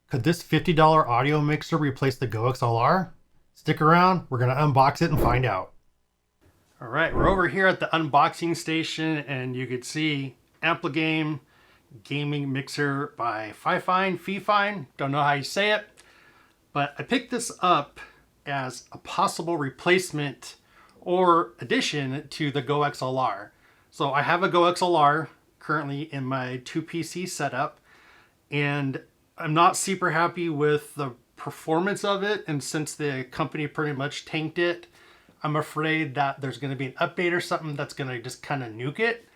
Could this $50 audio mixer replace the Goxlr? Stick around, we're going to unbox it and find out. All right, we're over here at the unboxing station and you can see Ampligame gaming mixer by FIFINE. Don't know how you say it, but I picked this up as a possible replacement or addition to the Goxlr. So I have a Goxlr currently in my 2PC setup, and I'm not super happy with the performance of it, and since the company pretty much tanked it, I'm afraid that there's going to be an update or something that's going to just kind of nuke it.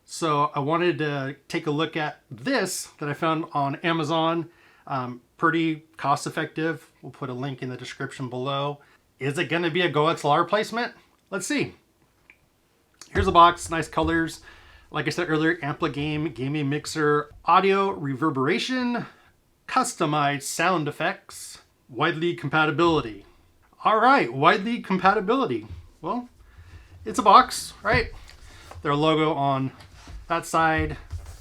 So I wanted to take a look at this that I found on Amazon. Pretty cost effective. We'll put a link in the description below. Is it going to be a Goxlr replacement? Let's see. Here's a box, nice colors. Like I said earlier, Ampligame gaming mixer, audio reverberation, customized sound effects, widely compatibility. All right, widely compatibility. Well, it's a box, right? Their logo on that side,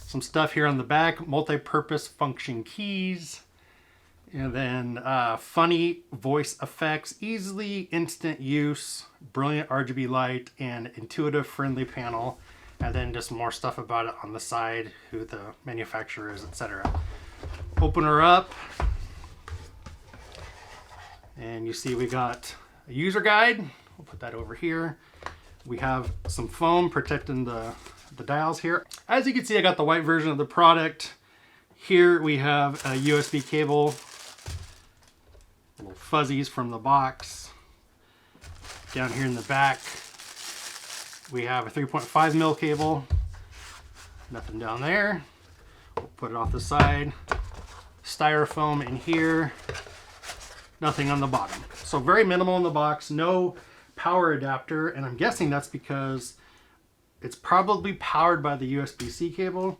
some stuff here on the back, multi-purpose function keys, and then funny voice effects, easily instant use, brilliant RGB light, and intuitive friendly panel. And then just more stuff about it on the side, who the manufacturer is, etc. Open her up, and you see we got a user guide. We'll put that over here. We have some foam protecting the dials here. As you can see, I got the white version of the product. Here we have a USB cable, little fuzzies from the box. Down here in the back, we have a 3.5 mil cable. Nothing down there. We'll put it off the side. Styrofoam in here. Nothing on the bottom. So very minimal in the box. No power adapter, and I'm guessing that's because it's probably powered by the USB-C cable.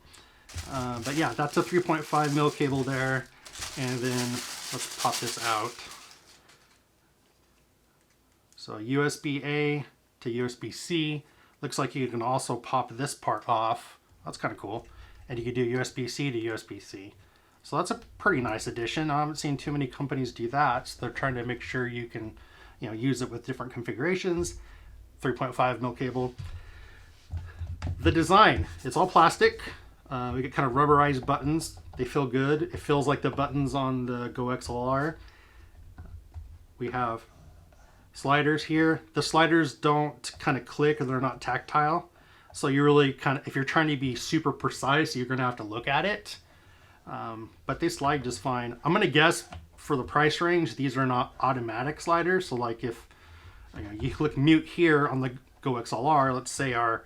But yeah, that's a 3.5 mil cable there. And then let's pop this out. So USB-A to USB-C. Looks like you can also pop this part off. That's kind of cool. And you can do USB-C to USB-C. So that's a pretty nice addition. I haven't seen too many companies do that. So they're trying to make sure you can, use it with different configurations. 3.5 mil cable. The design, it's all plastic. We get kind of rubberized buttons. They feel good. It feels like the buttons on the Goxlr. We have sliders here. The sliders don't kind of click, or they're not tactile. So you really if you're trying to be super precise, you're going to have to look at it. But they slide just fine. I'm going to guess for the price range, these are not automatic sliders. So like if you click mute here on the Goxlr, let's say our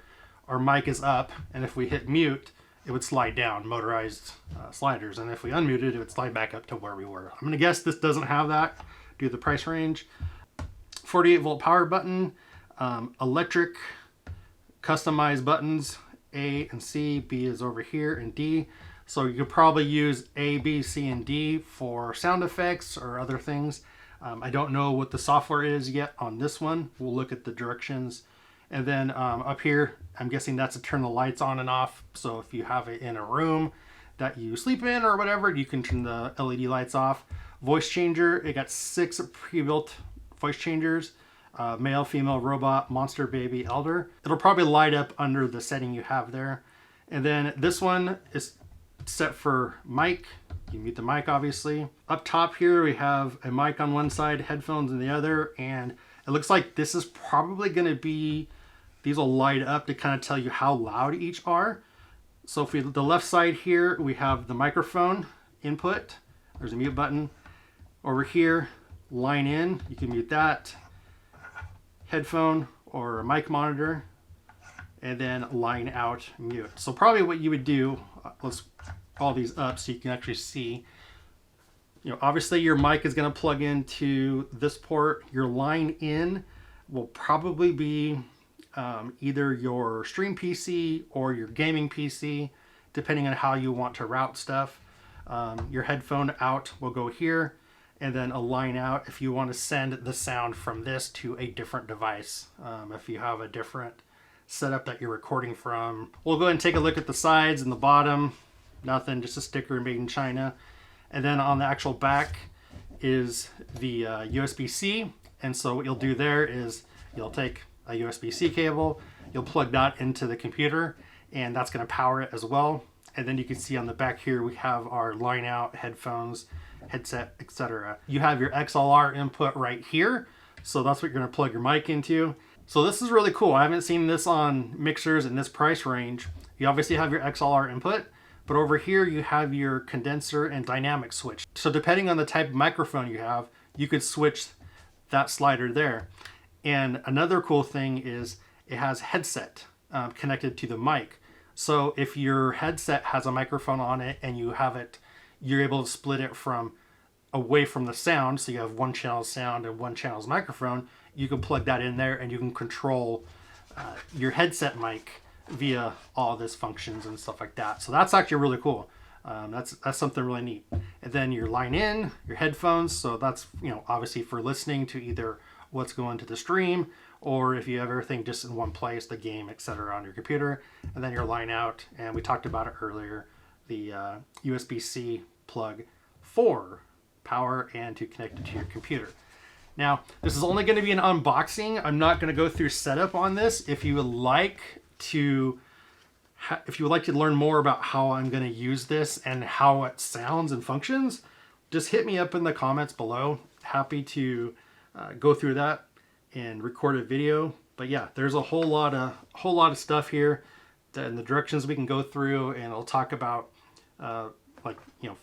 mic is up, and if we hit mute, it would slide down, motorized sliders. And if we unmuted, it would slide back up to where we were. I'm going to guess this doesn't have that due to the price range. 48 volt power button, electric customized buttons, A and C, B is over here, and D. So you could probably use A, B, C, and D for sound effects or other things. I don't know what the software is yet on this one. We'll look at the directions. And then up here, I'm guessing that's to turn the lights on and off. So if you have it in a room that you sleep in or whatever, you can turn the LED lights off. Voice changer, it got 6 pre-built voice changers, male, female, robot, monster, baby, elder. It'll probably light up under the setting you have there. And then this one is set for mic. You mute the mic, obviously. Up top here, we have a mic on one side, headphones on the other, and it looks like this is probably going to be, these will light up to kind of tell you how loud each are. So for the left side here, we have the microphone input. There's a mute button. Over here, line in, you can mute that. Headphone or a mic monitor, and then line out, mute. So probably what you would do, let's all these up so you can actually see. Obviously your mic is going to plug into this port. Your line in will probably be either your stream PC or your gaming PC, depending on how you want to route stuff. Your headphone out will go here, and then a line out if you want to send the sound from this to a different device. If you have a different setup that you're recording from. We'll go ahead and take a look at the sides and the bottom. Nothing, just a sticker made in China. And then on the actual back is the USB-C. And so what you'll do there is you'll take a USB-C cable, you'll plug that into the computer, and that's going to power it as well. And then you can see on the back here, we have our line out headphones, headset, etc. You have your XLR input right here. So that's what you're going to plug your mic into. So this is really cool. I haven't seen this on mixers in this price range. You obviously have your XLR input, but over here you have your condenser and dynamic switch. So depending on the type of microphone you have, you could switch that slider there. And another cool thing is it has headset connected to the mic. So if your headset has a microphone on it and you have it, you're able to split it from away from the sound. So you have one channel sound and one channel's microphone. You can plug that in there and you can control your headset mic via all this functions and stuff like that. So that's actually really cool. That's something really neat. And then your line in, your headphones. So that's, you know, obviously for listening to either what's going to the stream, or if you have everything just in one place, the game, etc. on your computer. And then your line out, and we talked about it earlier, the USB-C plug for power and to connect it to your computer. Now, this is only going to be an unboxing. I'm not going to go through setup on this. If you would like to learn more about how I'm going to use this and how it sounds and functions, just hit me up in the comments below. Happy to go through that and record a video. But yeah, there's a whole lot of stuff here and the directions we can go through, and I'll talk about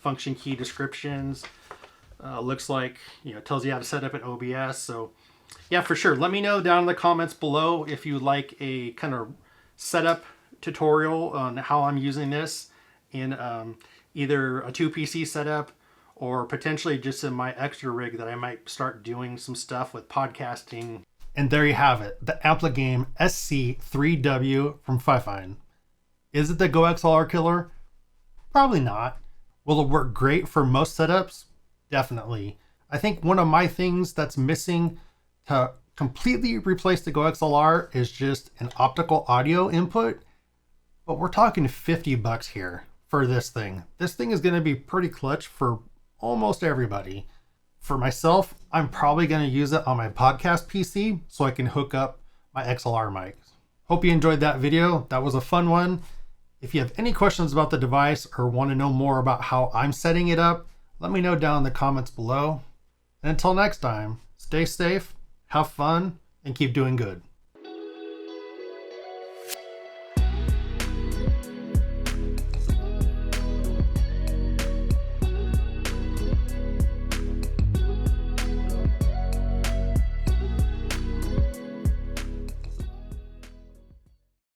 function key descriptions. Looks like, tells you how to set up an OBS. So yeah, for sure. Let me know down in the comments below if you would like a kind of setup tutorial on how I'm using this in either a 2 PC setup or potentially just in my extra rig that I might start doing some stuff with podcasting. And there you have it, the Ampligame SC3W from FIFINE. Is it the Goxlr killer? Probably not. Will it work great for most setups? Definitely. I think one of my things that's missing to completely replace the Goxlr is just an optical audio input. But we're talking $50 here for this thing. This thing is going to be pretty clutch for almost everybody. For myself, I'm probably going to use it on my podcast PC so I can hook up my XLR mic. Hope you enjoyed that video. That was a fun one. If you have any questions about the device or want to know more about how I'm setting it up, let me know down in the comments below. And until next time, stay safe, have fun, and keep doing good.